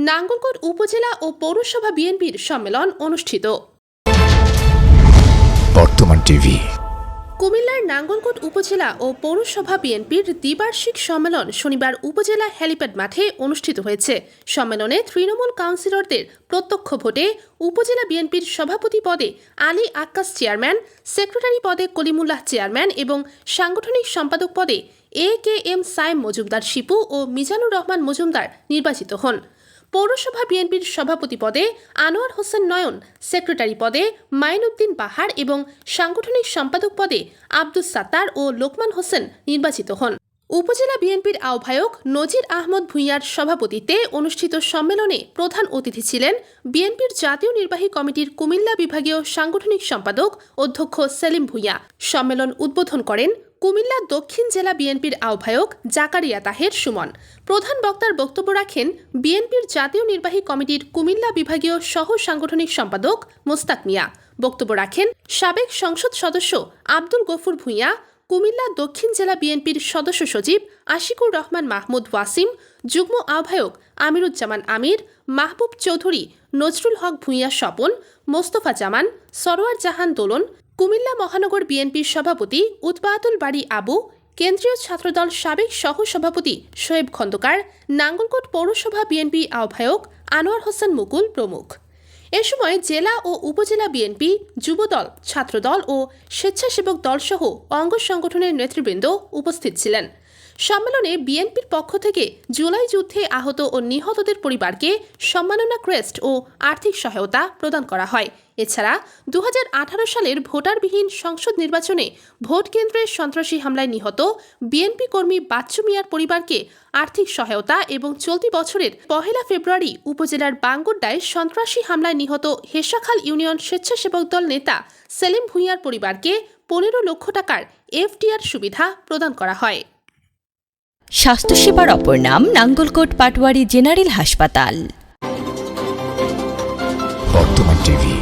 নাঙ্গলকোট উপজেলা ও পৌরসভা বিএনপির সম্মেলন অনুষ্ঠিত। বর্তমান টিভি। কুমিল্লার নাঙ্গলকোট উপজেলা ও পৌরসভা বিএনপির দ্বিবার্ষিক সম্মেলন শনিবার উপজেলা হেলিপ্যাড মাঠে অনুষ্ঠিত হয়েছে। সম্মেলনে তৃণমূল কাউন্সিলরদের প্রত্যক্ষ ভোটে উপজেলা বিএনপির সভাপতি পদে আলী আক্কাস চেয়ারম্যান, সেক্রেটারি পদে কলিমুল্লাহ চেয়ারম্যান এবং সাংগঠনিক সম্পাদক পদে AKM সাইম মজুমদার শিপু ও মিজানুর রহমান মজুমদার নির্বাচিত হন। পৌরসভা বিএনপির সভাপতি পদে আনোয়ার হোসেন নয়ন, সেক্রেটারি পদে মাইনুদ্দিন বাহার এবং সাংগঠনিক সম্পাদক পদে আব্দুস সাত্তার ও লোকমান হোসেন নির্বাচিত হন। উপজেলা বিএনপির আহ্বায়ক নজির আহমদ ভূঁইয়ার সভাপতিত্বে অনুষ্ঠিত সম্মেলনে প্রধান অতিথি ছিলেন বিএনপির জাতীয় নির্বাহী কমিটির কুমিল্লা বিভাগীয় সাংগঠনিক সম্পাদক অধ্যক্ষ সেলিম ভূঁইয়া। সম্মেলন উদ্বোধন করেন কুমিল্লা দক্ষিণ জেলা বিএনপির আহ্বায়ক জাকারিয়া তাহের সুমন। প্রধান বক্তার বক্তব্য রাখেন বিএনপির জাতীয় নির্বাহী কমিটির কুমিল্লা বিভাগীয় সহ সাংগঠনিক সম্পাদক মোস্তাক মিয়া। বক্তব্য রাখেন সাবেক সংসদ সদস্য আব্দুল গফুর ভূঁইয়া, কুমিল্লা দক্ষিণ জেলা বিএনপির সদস্য সচিব আশিকুর রহমান মাহমুদ ওয়াসিম, যুগ্ম আহ্বায়ক আমিরুজ্জামান আমির, মাহবুব চৌধুরী, নজরুল হক ভূঁইয়া স্বপন, মোস্তফা জামান, সরোয়ার জাহান দোলন, কুমিল্লা মহানগর বিএনপির সভাপতি উৎপাতুল বাড়ি আবু, কেন্দ্রীয় ছাত্রদল সাবেক সহ সভাপতি শোয়েব খন্দকার, নাঙ্গলকোট পৌরসভা বিএনপি আহ্বায়ক আনোয়ার হোসেন মুকুল প্রমুখ। এ সময় জেলা ও উপজেলা বিএনপি, যুবদল, ছাত্রদল ও স্বেচ্ছাসেবক দলসহ অঙ্গ সংগঠনের নেতৃবৃন্দ উপস্থিত ছিলেন। সম্মেলনে বিএনপির পক্ষ থেকে জুলাই যুদ্ধে আহত ও নিহতদের পরিবারকে সম্মাননা ক্রেস্ট ও আর্থিক সহায়তা প্রদান করা হয়। এছাড়া 2018 সালের ভোটারবিহীন সংসদ নির্বাচনে ভোট কেন্দ্রে সন্ত্রাসী হামলায় নিহত বিএনপি কর্মী বাচ্চু মিয়ার পরিবারকে আর্থিক সহায়তা এবং চলতি বছরের 1 ফেব্রুয়ারি উপজেলার বাঙ্গুরডায় সন্ত্রাসী হামলায় নিহত হেসাখাল ইউনিয়ন স্বেচ্ছাসেবক দল নেতা সেলিম ভূঁইয়ার পরিবারকে 15 লক্ষ টাকার FDR সুবিধা প্রদান করা হয়। স্বাস্থ্যসেবার অপর নাম নাঙ্গলকোট পাটোয়ারি জেনারেল হাসপাতাল। বর্তমান টিভি।